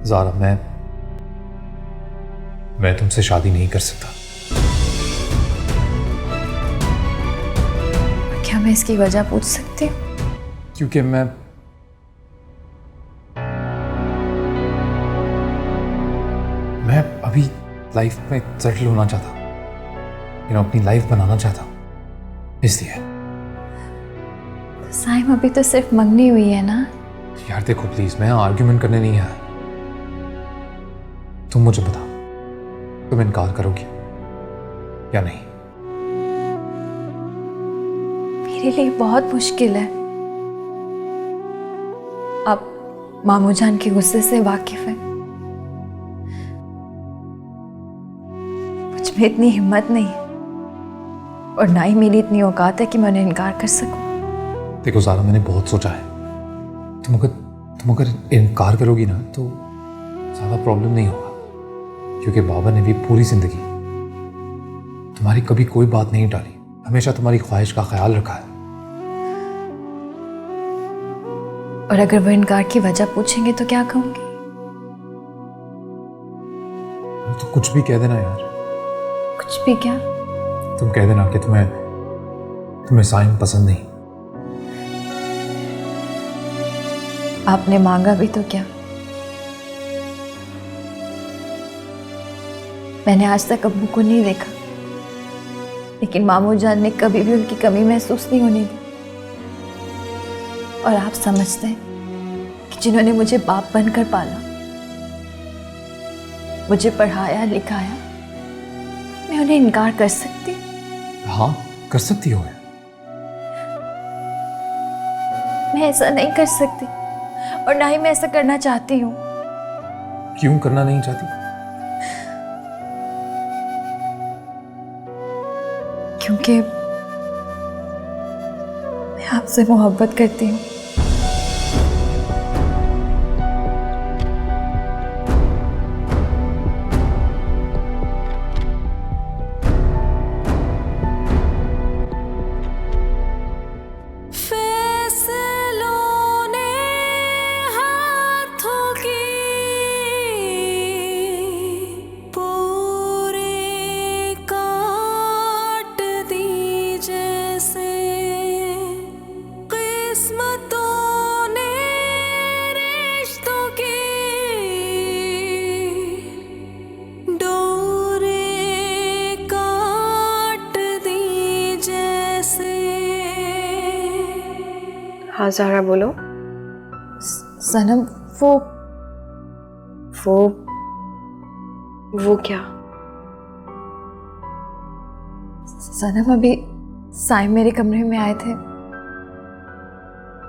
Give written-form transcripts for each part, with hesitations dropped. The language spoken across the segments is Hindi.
ज़ारा, मैं तुमसे शादी नहीं कर सकता। क्या मैं इसकी वजह पूछ सकती हूँ? क्योंकि मैं अभी लाइफ में सेटल होना चाहता, अपनी लाइफ बनाना चाहता हूँ, इसलिए। साइम, अभी तो सिर्फ मंगनी हुई है ना। यार देखो प्लीज, मैं आर्ग्यूमेंट करने नहीं आया। तुम मुझे बताओ, तुम इनकार करोगी या नहीं? मेरे लिए बहुत मुश्किल है। आप मामू जान के गुस्से से वाकिफ है। मुझ में इतनी हिम्मत नहीं है और ना ही मेरी इतनी औकात है कि मैं उन्हें इनकार कर सकूं। देखो ज़ारा, मैंने बहुत सोचा है। तुम अगर इनकार करोगी ना तो ज़्यादा प्रॉब्लम नहीं होगा, क्योंकि बाबा ने भी पूरी जिंदगी तुम्हारी कभी कोई बात नहीं टाली, हमेशा तुम्हारी ख्वाहिश का ख्याल रखा है। और अगर वो इनकार की वजह पूछेंगे तो क्या कहूंगी? तो कुछ भी कह देना यार। कुछ भी क्या? तुम कह देना कि तुम्हें साइम पसंद नहीं। आपने मांगा भी तो क्या? मैंने आज तक अब्बू को नहीं देखा, लेकिन मामू जान ने कभी भी उनकी कमी महसूस नहीं होने दी। और आप समझते हैं कि जिन्होंने मुझे बाप बनकर पाला, मुझे पढ़ाया लिखाया, मैं उन्हें इनकार कर सकती? हाँ, कर सकती हो। मैं ऐसा नहीं कर सकती और ना ही मैं ऐसा करना चाहती हूँ। क्यों करना नहीं चाहती? क्योंकि मैं आपसे मोहब्बत करती हूँ। हाँ ज़ारा बोलो। सनम, वो क्या? सनम, अभी साइम मेरे कमरे में आए थे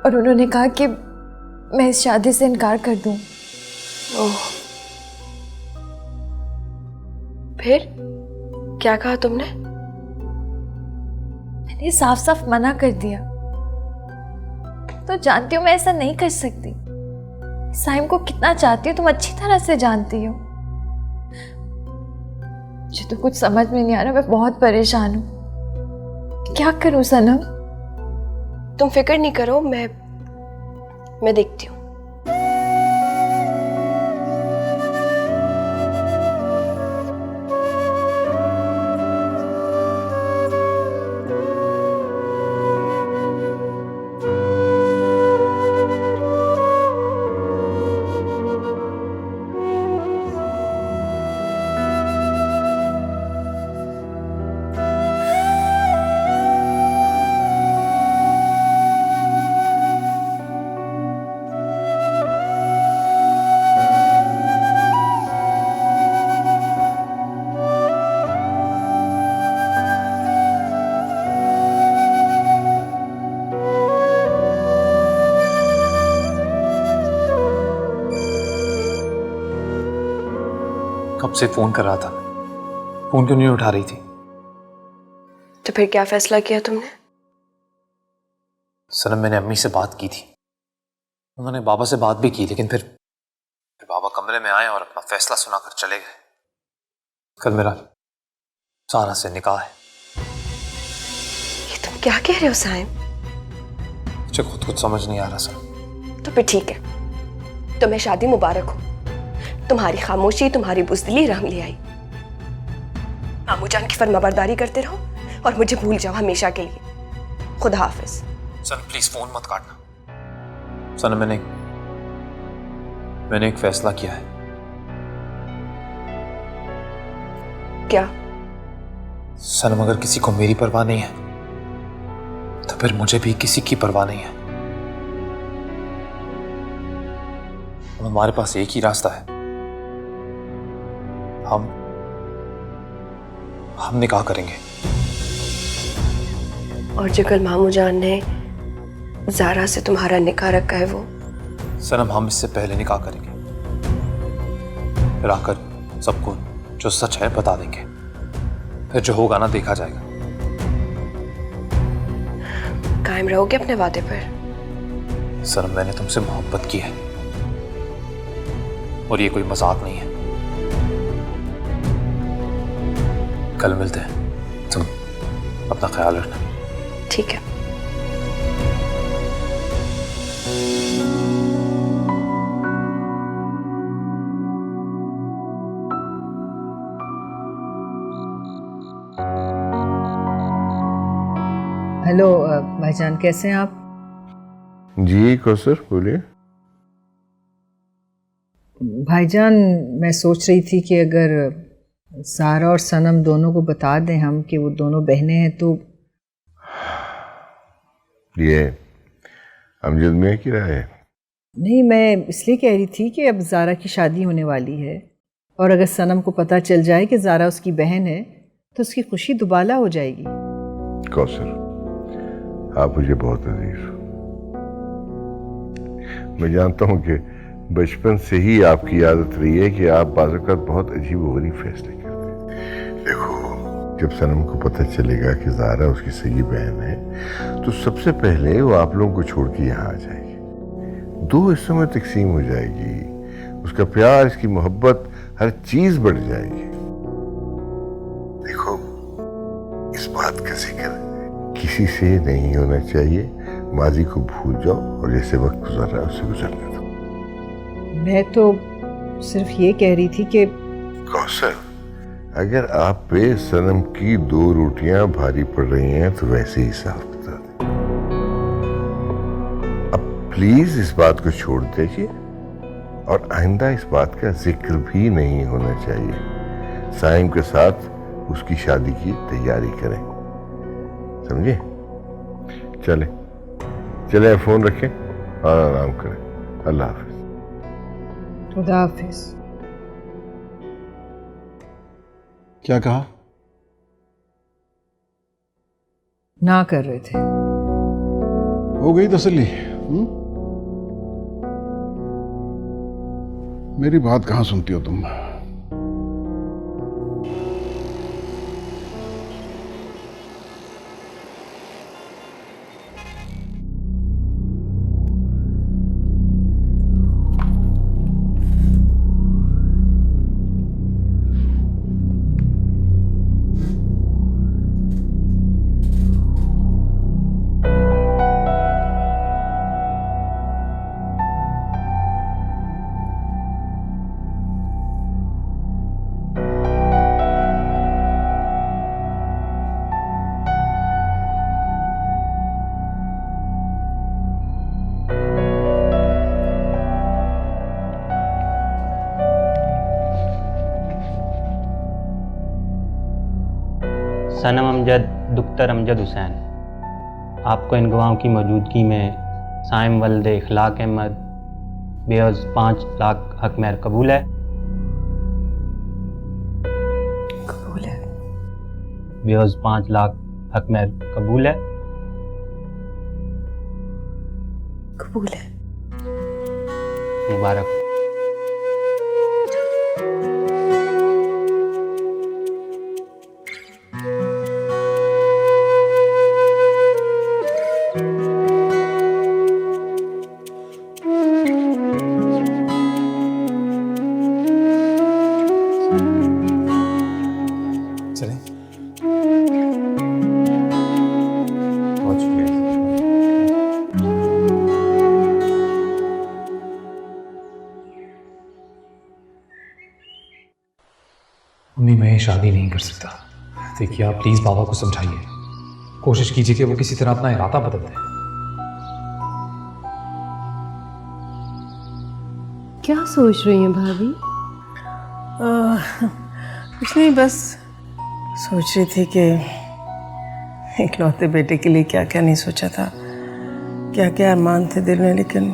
और उन्होंने कहा कि मैं इस शादी से इनकार कर दूं। ओह, फिर क्या कहा तुमने? मैंने साफ साफ मना कर दिया। तो जानती हो मैं ऐसा नहीं कर सकती। साइम को कितना चाहती हूँ तुम अच्छी तरह से जानती हो। मुझे तो कुछ समझ में नहीं आ रहा, मैं बहुत परेशान हूँ। क्या करूँ सनम? तुम फिक्र नहीं करो, मैं देखती हूँ। कब से फोन कर रहा था, फोन क्यों नहीं उठा रही थी? तो फिर क्या फैसला किया तुमने? सनम, मैंने अम्मी से बात की थी, उन्होंने बाबा से बात भी की, लेकिन फिर बाबा कमरे में आए और अपना फैसला सुनाकर चले गए। कल मेरा सारा से निकाह है। ये तुम क्या कह रहे हो साइम? मुझे खुद कुछ समझ नहीं आ रहा सर। तो फिर ठीक है, तुम्हें शादी मुबारक हो, तुम्हारी खामोशी, तुम्हारी बुज़दिली रंग ले आई। मामू जान की फर्माबरदारी करते रहो और मुझे भूल जाओ हमेशा के लिए। खुदा हाफिज। सनम प्लीज फोन मत काटना। सनम मैंने एक फैसला किया है। क्या? सनम अगर किसी को मेरी परवाह नहीं है तो फिर मुझे भी किसी की परवाह नहीं है। अब हमारे पास एक ही रास्ता है। हम निकाह करेंगे। और जो कल मामू जान ने ज़ारा से तुम्हारा निकाह रखा है वो? सनम हम इससे पहले निकाह करेंगे, फिर आकर सबको जो सच है बता देंगे। फिर जो होगा ना देखा जाएगा। कायम रहोगे अपने वादे पर? सनम मैंने तुमसे मोहब्बत की है और ये कोई मजाक नहीं है। कल मिलते हैं, तुम अपना ख्याल रखना। ठीक है। हेलो भाईजान, कैसे हैं आप? जी कौसर बोलिए। भाईजान मैं सोच रही थी कि अगर सारा और सनम दोनों को बता दें हम कि वो दोनों बहनें हैं तो। ये अमजद मियाँ की राय है? नहीं, मैं इसलिए कह रही थी कि अब ज़ारा की शादी होने वाली है और अगर सनम को पता चल जाए कि ज़ारा उसकी बहन है तो उसकी खुशी दुबाला हो जाएगी। कौसर आप मुझे बहुत अजीज हो। मैं जानता हूँ कि बचपन से ही आपकी आदत रही है कि आप बाज़ औक़ात बहुत अजीब व गरीब फैसले करते हैं। देखो, जब सनम को पता चलेगा कि ज़ारा उसकी सगी बहन है तो सबसे पहले वो आप लोगों को छोड़ के यहाँ आ जाएगी। 2 हिस्सों में तकसीम हो जाएगी। उसका प्यार, इसकी मोहब्बत, हर चीज बढ़ जाएगी। देखो, इस बात का जिक्र किसी से नहीं होना चाहिए। माजी को भूल जाओ और जैसे वक्त गुजर रहा है उसे गुजरने दो। मैं तो सिर्फ ये कह रही थी कि कौसर, अगर आप पे सनम की 2 रोटियां भारी पड़ रही हैं तो वैसे ही साफ बता दें। अब प्लीज इस बात को छोड़ दीजिए और आइंदा इस बात का जिक्र भी नहीं होना चाहिए। साइम के साथ उसकी शादी की तैयारी करें, समझे? चले चले, फोन रखें और आराम करें। अल्लाह हाफिज। खुदा हाफिज। क्या कहा? ना कर रहे थे। हो गई तसल्ली? मेरी बात कहाँ सुनती हो तुम? सनम अमजद दुख्तर अमजद हुसैन, आपको इन गवाहों की मौजूदगी में साइम वल्दे इखलाक अहमद बेअज़ 5 लाख हक महर कबूल है? कबूल है। बेअज़ 5 लाख हक महर कबूल है? कबूल है। मुबारक। चलें? बहुत शुक्रिया। शादी नहीं कर सकता। देखिए आप प्लीज़ बाबा को समझाइए, कोशिश कीजिए कि वो किसी तरह अपना इरादा बदल दें। क्या सोच रही हैं भाभी? कुछ नहीं, बस सोच रही थी कि इकलौते बेटे के लिए क्या क्या नहीं सोचा था, क्या क्या अरमान थे दिल में, लेकिन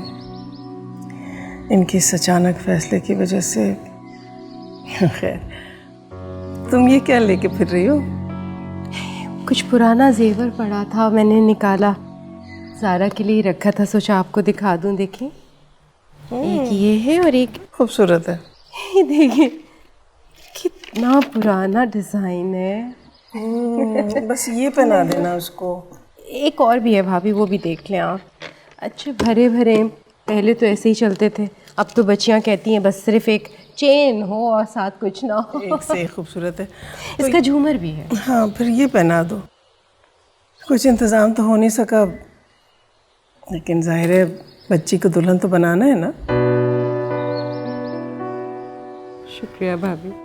इनकी इस अचानक फैसले की वजह से। खैर, तुम ये क्या लेके फिर रही हो? कुछ पुराना जेवर पड़ा था, मैंने निकाला, ज़ारा के लिए रखा था, सोचा आपको दिखा दूं। देखिए, एक ये है और एक खूबसूरत है। ये देखिए कितना पुराना डिज़ाइन है। बस ये पहना देना उसको। एक और भी है भाभी, वो भी देख लें आप। अच्छे भरे भरे, पहले तो ऐसे ही चलते थे, अब तो बच्चियां कहती हैं बस सिर्फ एक चेन हो और साथ कुछ ना हो। एक से एक खूबसूरत है। इसका झूमर भी है। हाँ, फिर ये पहना दो। कुछ इंतज़ाम तो हो नहीं सका, लेकिन जाहिर है बच्ची को दुल्हन तो बनाना है ना। शुक्रिया भाभी।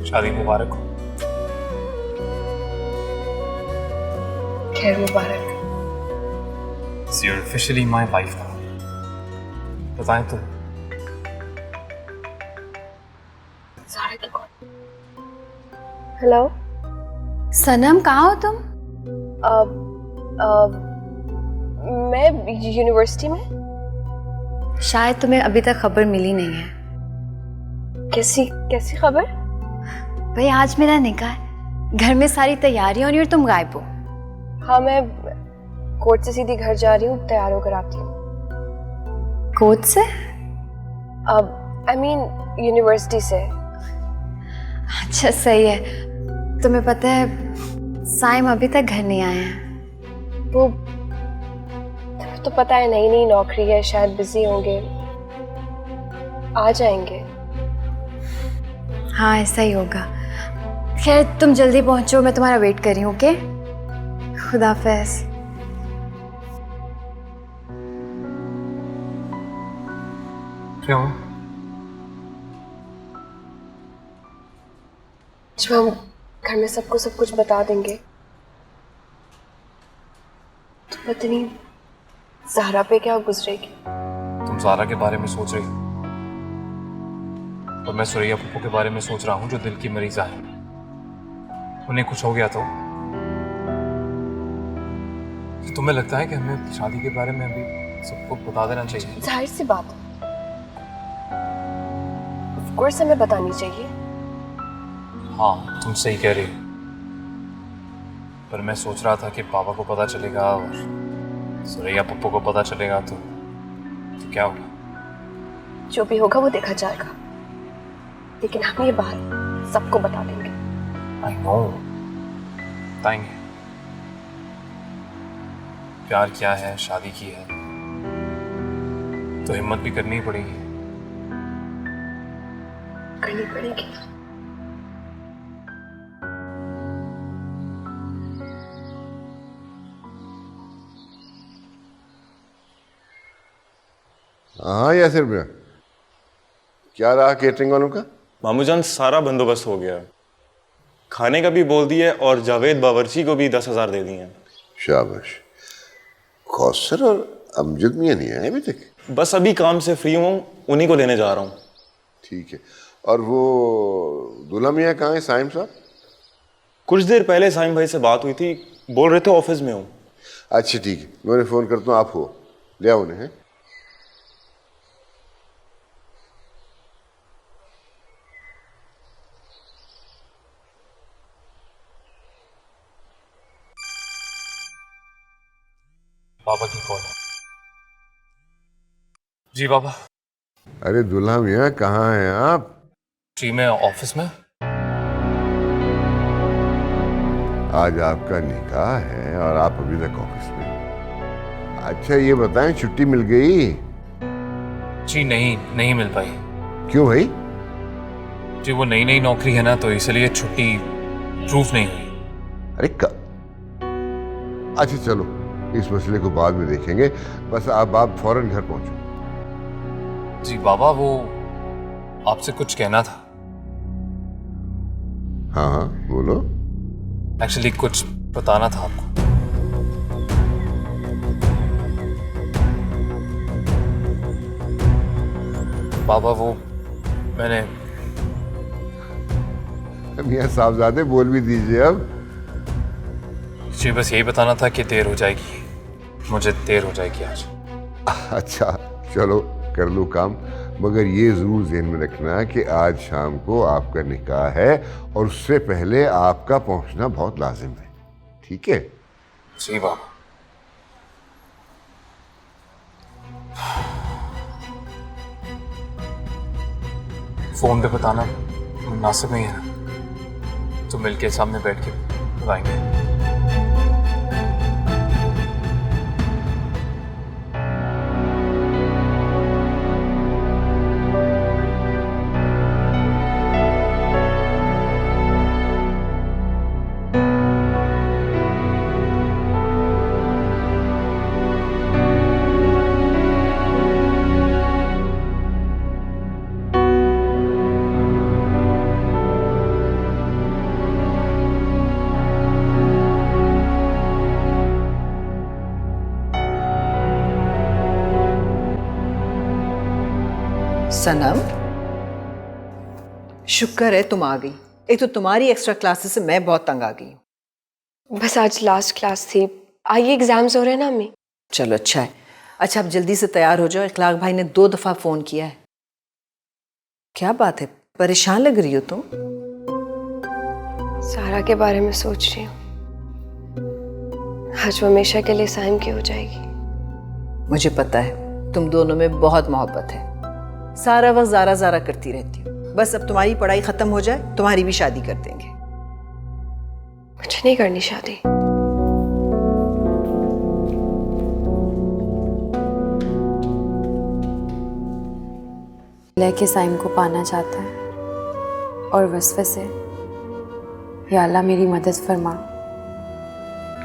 शादी मुबारक हो। खैर मुबारक। So you're officially my wife now. बताएं तो। हेलो सनम, कहाँ हो तुम? मैं यूनिवर्सिटी में। शायद तुम्हें अभी तक खबर मिली नहीं है। कैसी कैसी खबर? भाई आज मेरा निकाह है, घर में सारी तैयारी होनी और तुम गायब हो। हाँ, मैं कोर्ट से सीधी घर जा रही हूँ, तैयार होकर आती हूँ। कोच से? अब आई मीन यूनिवर्सिटी से। अच्छा सही है। तुम्हें पता है साइम अभी तक घर नहीं आए हैं। वो तुम्हें तो पता है, नई नई नौकरी है, शायद बिजी होंगे, आ जाएंगे। हाँ ऐसा ही होगा। खैर तुम जल्दी पहुंचो, मैं तुम्हारा वेट कर रही हूँ। ओके, खुदाफिज। क्या हुआ? जब हम घर में सबको सब कुछ बता देंगे तो पता नहीं ज़हरा पे क्या गुजरेगी। तुम ज़ारा के बारे में सोच रही हो और मैं सुरैया पप्पू के बारे में सोच रहा हूँ जो दिल की मरीजा है। उन्हें कुछ हो गया तो तुम्हें लगता है कि हमें शादी के बारे में अभी सबको बता देना चाहिए? जाहिर सी बात है, ऑफ कोर्स हमें बतानी चाहिए। हाँ तुम सही कह रही हो, पर मैं सोच रहा था कि पापा को पता चलेगा और सुरैया पप्पू को पता चलेगा तो क्या होगा? जो भी होगा वो देखा जाएगा, लेकिन हम ये बात सबको बता देंगे। आई नो, बताएंगे। प्यार किया है, शादी की है, तो हिम्मत भी करनी पड़ेगी। करनी पड़ेगी। हाँ यासिर भैया, क्या रहा केटरिंग वालों का? मामूजान सारा बंदोबस्त हो गया है, खाने का भी बोल दिया और जावेद बावर्ची को भी 10,000 दे दिए हैं। शाबाश। कौसर और अमजद मियाँ नहीं आए अभी तक? बस अभी काम से फ्री हूँ, उन्हीं को लेने जा रहा हूँ। ठीक है। और वो दूल्हा मियाँ कहाँ है साइम साहब? कुछ देर पहले साइम भाई से बात हुई थी, बोल रहे थे ऑफिस में हूँ। अच्छा ठीक है, मैं उन्हें फ़ोन करता हूँ, आप हो ले आओ उन्हें। बाबा की कॉल है। जी बाबा। अरे दूल्हा मियाँ कहाँ हैं आप? जी मैं ऑफिस में। आज आपका निकाह है और आप अभी तक ऑफिस में। अच्छा ये बताएं, छुट्टी मिल गई? जी नहीं मिल पाई। क्यों भाई? जी वो नई नौकरी है ना, तो इसलिए छुट्टी प्रूफ नहीं हुई। अरे अच्छा चलो, इस मसले को बाद में देखेंगे, बस आप फौरन घर पहुंचो। जी बाबा, वो आपसे कुछ कहना था। हाँ बोलो। एक्चुअली कुछ बताना था आपको। बाबा वो मैंने मियां साहबजादे बोल भी दीजिए अब। जी बस यही बताना था कि देर हो जाएगी, मुझे देर हो जाएगी आज। अच्छा चलो कर लो काम, मगर ये जरूर ध्यान में रखना कि आज शाम को आपका निकाह है और उससे पहले आपका पहुंचना बहुत लाजिम है, ठीक है? जी बाबा। फोन पे बताना मुनासिब नहीं है ना, तो मिलके सामने बैठ के बताएंगे। सनम, शुक्र है तुम आ गई। एक तो तुम्हारी एक्स्ट्रा क्लासेस से मैं बहुत तंग आ गई हूँ। बस आज लास्ट क्लास थी, आइए एग्जाम्स हो रहे हैं ना अम्मी। चलो अच्छा है। अच्छा अब जल्दी से तैयार हो जाओ, इखलाक भाई ने 2 दफ़ा फ़ोन किया है। क्या बात है, परेशान लग रही हो तुम? सारा के बारे में सोच रही हूँ। आज वो हमेशा के लिए साइम की हो जाएगी। मुझे पता है तुम दोनों में बहुत मोहब्बत है, सारा वक्त ज़ारा ज़ारा करती रहती हो। बस अब तुम्हारी पढ़ाई ख़त्म हो जाए, तुम्हारी भी शादी कर देंगे। मुझे नहीं करनी शादी। लेके साइम को पाना चाहता है और वसवे से, या अल्लाह मेरी मदद फरमा।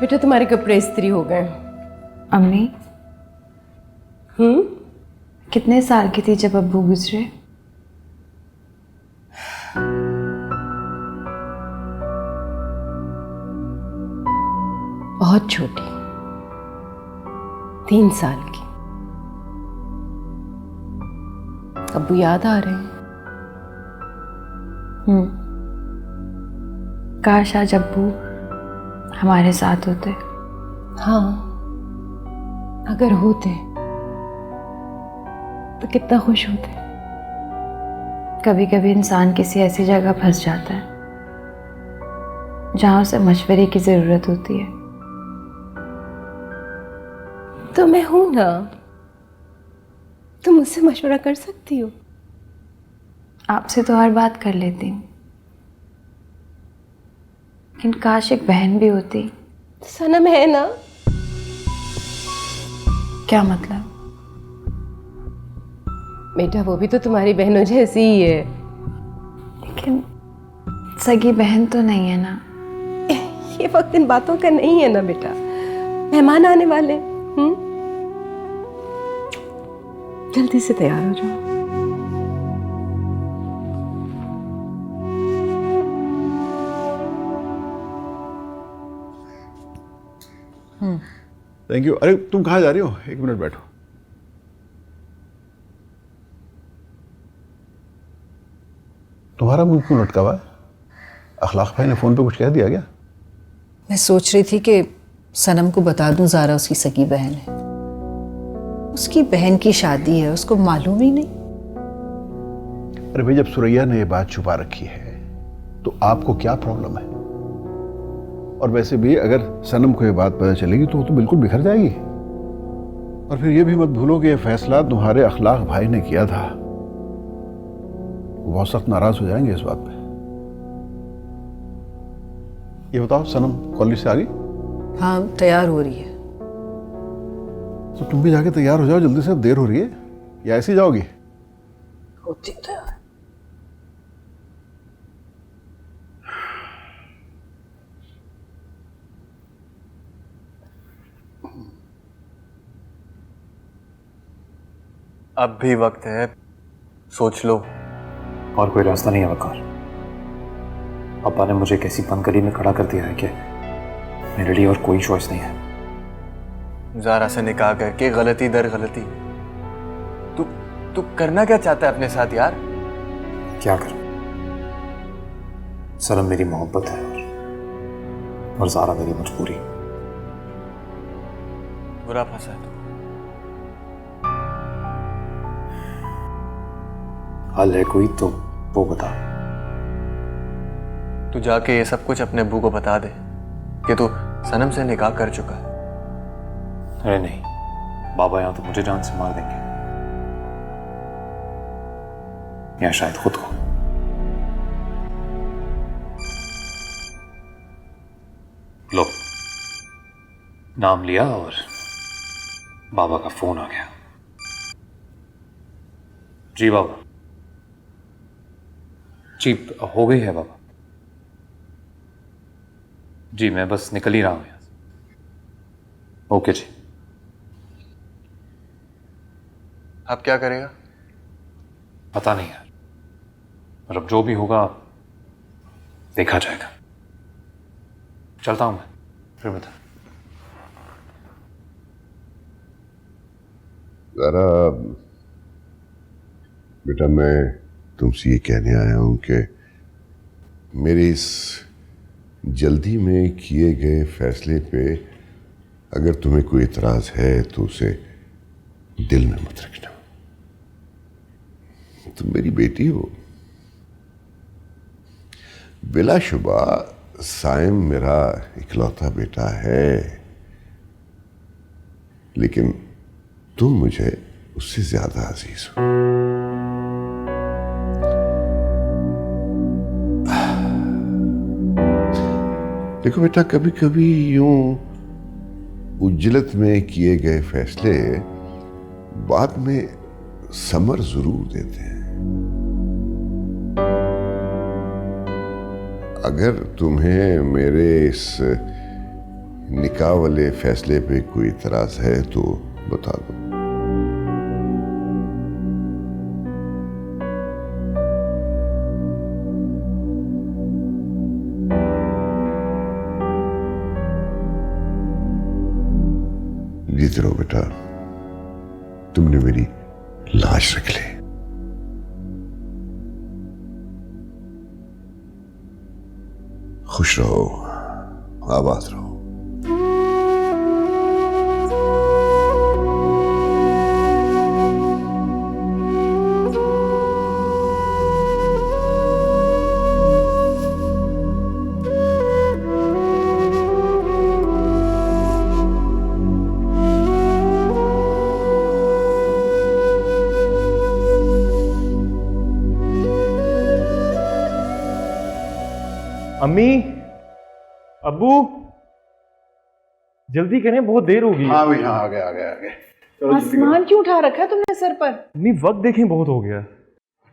बेटा तुम्हारे कपड़े इस्त्री हो गए। अम्मी कितने साल की थी जब अब्बू गुजरे? बहुत छोटी, 3 साल की। अब्बू याद आ रहे हैं। काश आज अब्बू हमारे साथ होते। हाँ, अगर होते तो कितना खुश होते। कभी कभी इंसान किसी ऐसी जगह फंस जाता है जहां उसे मशवरे की जरूरत होती है। तो मैं हूं ना, तुम मुझसे मशवरा कर सकती हो। आपसे तो हर बात कर लेती हूँ, लेकिन काश एक बहन भी होती। सनम है ना। क्या मतलब? बेटा वो भी तो तुम्हारी बहनों जैसी ही है। लेकिन सगी बहन तो नहीं है ना। ये वक्त इन बातों का नहीं है ना बेटा, मेहमान आने वाले। जल्दी से तैयार हो जाओ। Thank you. अरे तुम कहाँ जा रही हो? 1 मिनट बैठो। तुम्हारा मुंह क्यों लटका हुआ है? अखलाक भाई ने फ़ोन पे कुछ कह दिया क्या? मैं सोच रही थी कि सनम को बता दूं ज़ारा उसकी सगी बहन है। उसकी बहन की शादी है, उसको मालूम ही नहीं। अरे भाई, जब सुरैया ने ये बात छुपा रखी है तो आपको क्या प्रॉब्लम है? और वैसे भी अगर सनम को ये बात पता चलेगी तो वो तो बिल्कुल बिखर जाएगी। और फिर ये भी मत भूलो कि ये फैसला तुम्हारे अखलाक भाई ने किया था। वो बहुत सख्त नाराज हो जाएंगे इस बात पे। ये बताओ, सनम कॉलेज से आ गई? हाँ, तैयार हो रही है। तो तुम भी जाके तैयार हो जाओ जल्दी से, देर हो रही है। या ऐसे ही जाओगी? होती तैयार। अब भी वक्त है, सोच लो। और कोई रास्ता नहीं है वकार। पापा ने मुझे कैसी पंकड़ी में खड़ा कर दिया है कि मेरे लिए और कोई चॉइस नहीं है। ज़ारा से निकाह करके गलती दर गलती। तू करना क्या चाहता है अपने साथ यार? क्या करूं? सनम मेरी मोहब्बत है और ज़ारा मेरी मजबूरी। बुरा फंसा है तू। हल है कोई तो वो बता। तू जाके ये सब कुछ अपने अब्बू को बता दे कि तू सनम से निकाह कर चुका है। अरे नहीं, बाबा यहाँ तो मुझे जान से मार देंगे, या शायद खुद को। लो, नाम लिया और बाबा का फोन आ गया। जी बाबा। जी हो गई है बाबा। जी मैं बस निकल ही रहा हूं यहाँ से। ओके जी। अब क्या करेगा? पता नहीं यार, और अब जो भी होगा देखा जाएगा। चलता हूं मैं, फिर बता। ज़रा बेटा, मैं तुमसे ये कहने आया हूं कि मेरे इस जल्दी में किए गए फैसले पे अगर तुम्हें कोई इतराज है तो उसे दिल में मत रखना। तुम मेरी बेटी हो। बिलाशुबा साइम मेरा इकलौता बेटा है, लेकिन तुम मुझे उससे ज्यादा अजीज हो। देखो बेटा, कभी कभी यूं उज्जलत में किए गए फैसले बाद में समर जरूर देते हैं। अगर तुम्हें मेरे इस निकाह वाले फैसले पे कोई इतराज है तो बता दो। जीते रहो बेटा, तुमने मेरी लाश रख ली। खुश रहो, आबाद रहो। अम्मी, अब्बू, जल्दी करें, बहुत देर होगी। हाँ भाई, हाँ आ गए आ गए आ गए। चलो जल्दी करो। आसमान क्यों उठा रखा है तुमने सर पर? अम्मी वक्त देखें, बहुत हो गया।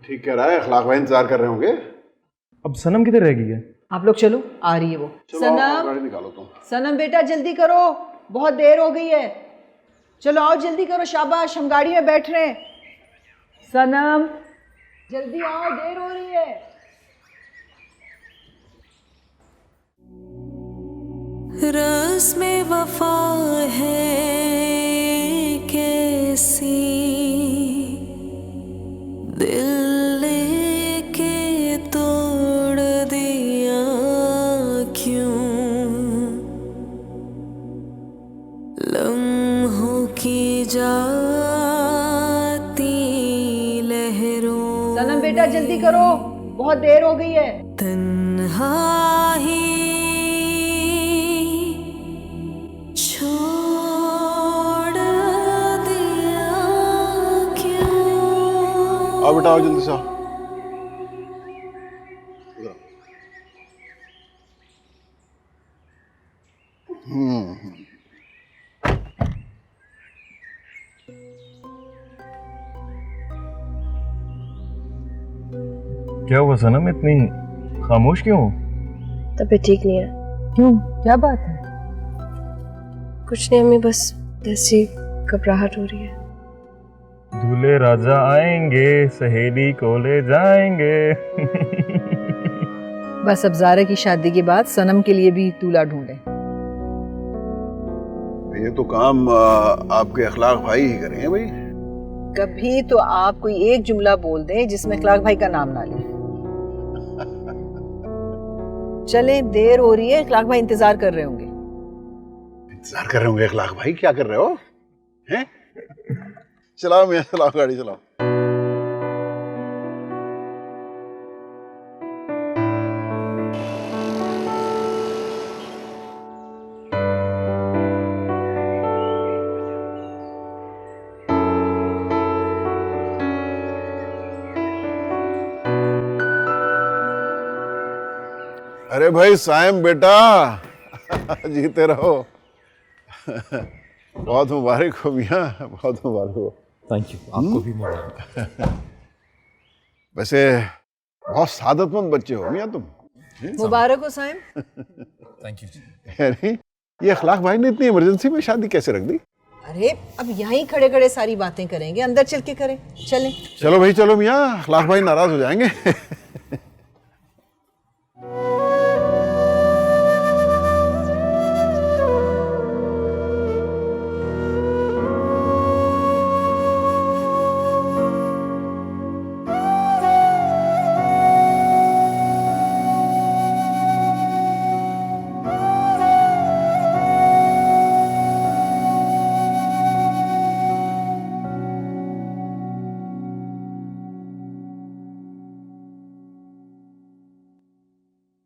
ठीक कह रहा है, अखलाक भाई इंतजार कर रहे होंगे। अब सनम किधर रह गई है? आप लोग चलो, आ रही है वो। चलो आओ, सनम, गाड़ी निकालो तुम। सनम बेटा जल्दी करो, बहुत देर हो गई है। चलो आओ जल्दी करो, शाबाश, हम गाड़ी में बैठ रहे हैं। सनम जल्दी आओ, देर हो रही है। रस्म वफा है कैसी, दिल लेके तोड़ दिया क्यों, लम्हों की जाती लहरों। सनम बेटा जल्दी करो, बहुत देर हो गई है। तन्हाई आओ बेटा, आओ जल्दी से आओ। क्या हुआ सनम, इतनी खामोश क्यों हो? तबीयत ठीक नहीं है। क्यों, क्या बात है? कुछ नहीं अम्मी, बस ऐसी घबराहट हो रही है। दूल्हे राजा आएंगे, सहेली को ले जाएंगे। बस अब ज़ारा की शादी के बाद सनम के लिए भी दूल्हा ढूंढे। ये तो काम आपके अखलाक भाई ही करेंगे भाई। कभी तो आप कोई एक जुमला बोल दें जिसमें अखलाक भाई का नाम ना ले। चले, देर हो रही है, अखलाक भाई इंतजार कर रहे होंगे। इंतजार कर रहे होंगे अखलाक भाई? क्या कर रहे हो हैं? चलाओ मियां, चलाओ गाड़ी चलाओ। अरे भाई साइम बेटा, जीते रहो। बहुत मुबारक हो मियां, बहुत मुबारक हो। थैंक यू, आपको भी मुबारक। वैसे बहुत सादतमंद बच्चे हो मियां तुम। मुबारक हो साइम। Thank you. अरे ये अखलाक भाई ने इतनी इमरजेंसी में शादी कैसे रख दी? अरे अब यहीं खड़े खड़े सारी बातें करेंगे, अंदर चल के करें। चलें। चलो भाई चलो मियां, अखलाक भाई नाराज हो जाएंगे।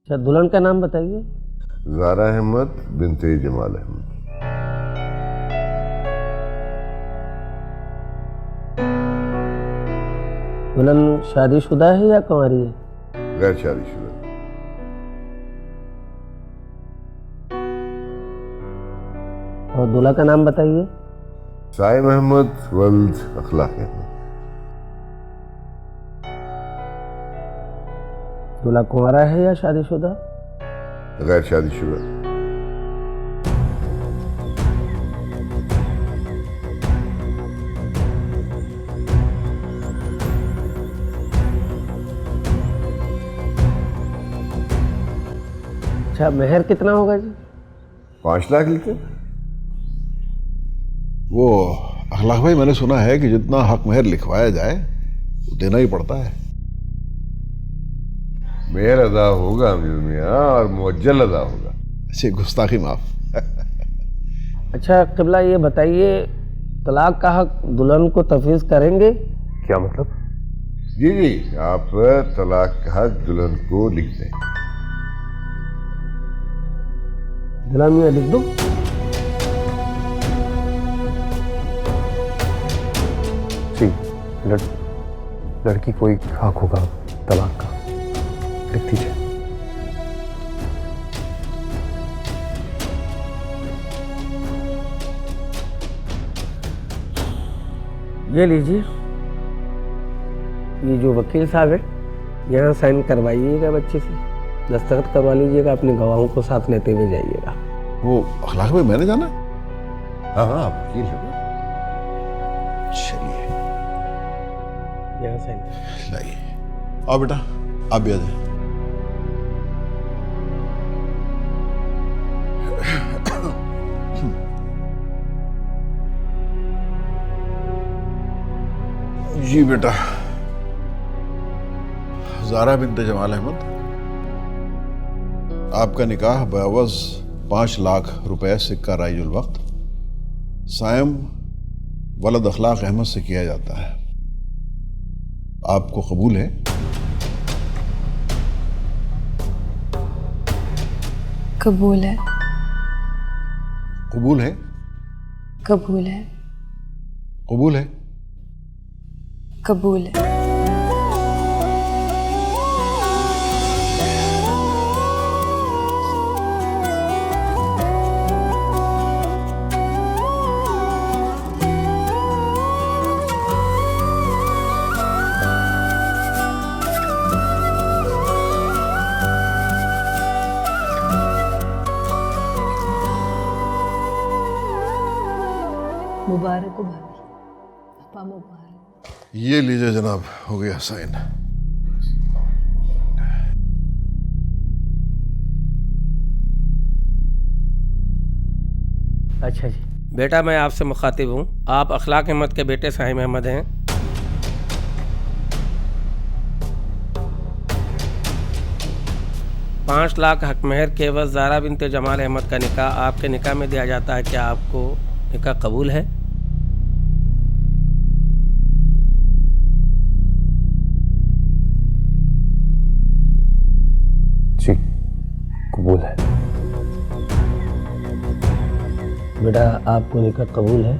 अच्छा, दुल्हन का नाम बताइए। ज़ारा अहमद बिनते जमाल अहमद। दुल्हन शादीशुदा है या कुंवारी है? गैर शादीशुदा। और दूल्हा का नाम बताइए। साइम अहमद वल्द अखलाक अहमद। दूल्हा कुंवारा है या शादीशुदा? गैर शादीशुदा। अच्छा, मेहर कितना होगा जी? 5 लाख लीटर। वो अखलाक भाई, मैंने सुना है कि जितना हक मेहर लिखवाया जाए वो देना ही पड़ता है। मेहर अदा होगा अमीर मियां, और मुअज्जल अदा होगा। अच्छी गुस्ताखी माफ। अच्छा क़िबला, ये बताइए, तलाक का हक दुल्हन को तफवीज़ करेंगे? क्या मतलब? जी जी, आप तलाक का हक दुल्हन को लिख दें। दुल्हन में लिख दूं? जी, लड़की को एक हक होगा तलाक का, लिख दीजिए। ये लीजिए, ये जो वकील साहब है, यहाँ साइन करवाइएगा बच्चे से, दस्तखत करवा लीजिएगा, अपने गवाहों को साथ लेते हुए जाइएगा। वो अखलाक भाई मैंने जाना? हाँ हाँ, वकील है। चलिए यहाँ साइन लाइए। आओ बेटा, आप भी आ जाए। जी बेटा, ज़ारा बिन्ते जमाल अहमद, आपका निकाह बवज़ 5 लाख रुपए सिक्का राइजुल वक्त साइम वलद अखलाक अहमद से किया जाता है। आपको कबूल है? कबूल है। कबूल है? कबूल है। कबूल है? कबूल है। मुबारक हो भाभी, अपा मुबारक। ये लीजिए जनाब, हो गया साइन। अच्छा जी बेटा, मैं आपसे मुखातिब हूँ। आप अखलाक अहमद के बेटे साहिम अहमद हैं। $5 लाख हक महर के एवज ज़ारा बिनते जमाल अहमद का निकाह आपके निकाह में दिया जाता है। क्या आपको निकाह कबूल है? जी कबूल है। बेटा आपको निकाह कबूल है?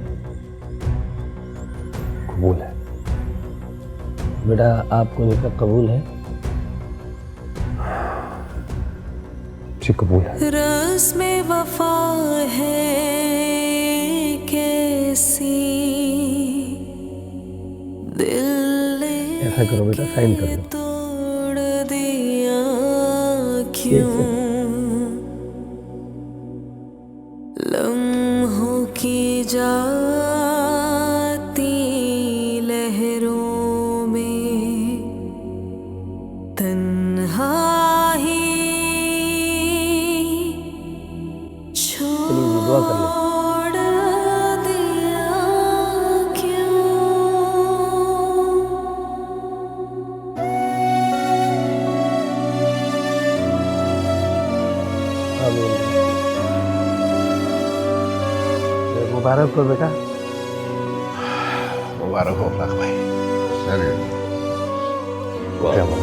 कबूल है। बेटा आपको निकाह कबूल है? जी कबूल है। रस्म वफा है कैसी, दिल ऐसा करो बेटा, साइन कर दो। तोड़ दिया क्यों, लम्हों की जाती लहरों में तन्हाई चलिए दुआ कर ले। छोड़ दिया क्यों। आमीन। मुबारक हो बेटा। मुबारक हो अखलाक भाई। क्या बात।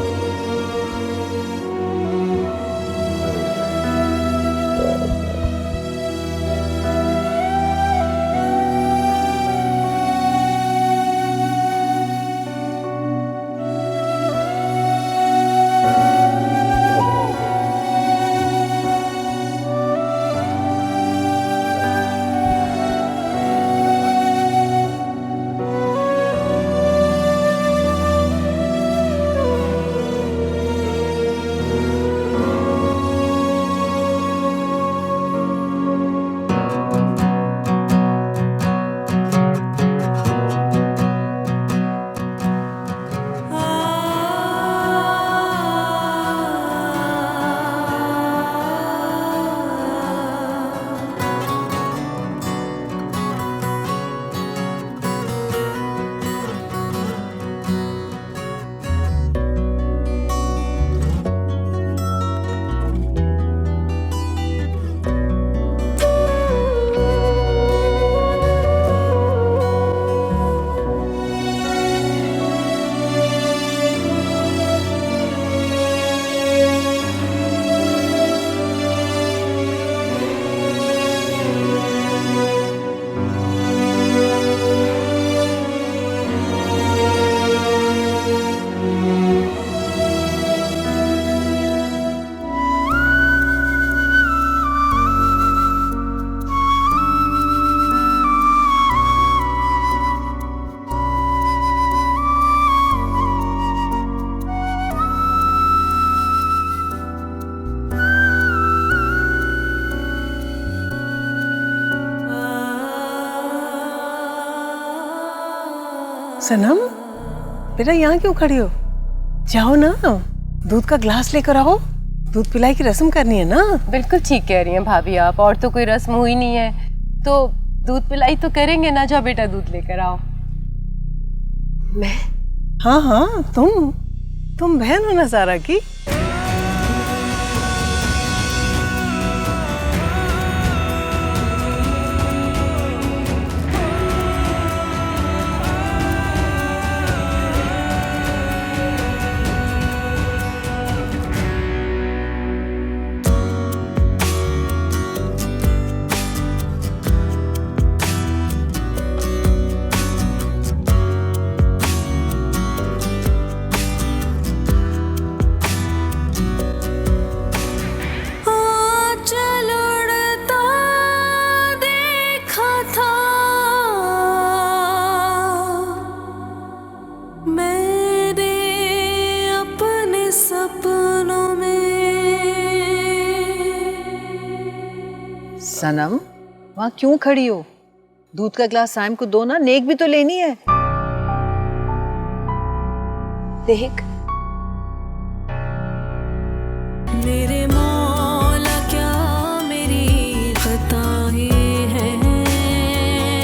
सनम बेटा, यहाँ क्यों खड़ी हो? जाओ ना, दूध का ग्लास लेकर आओ। दूध पिलाई की रस्म करनी है ना। बिल्कुल ठीक कह रही हैं भाभी आप, और तो कोई रस्म हुई नहीं है तो दूध पिलाई तो करेंगे ना। जाओ बेटा दूध लेकर आओ। मैं? हाँ हाँ, तुम बहन हो ना सारा की। सनम, वहाँ क्यों खड़ी हो? दूध का गिलास साइम को दो ना, नेक भी तो लेनी है। नेक? मेरे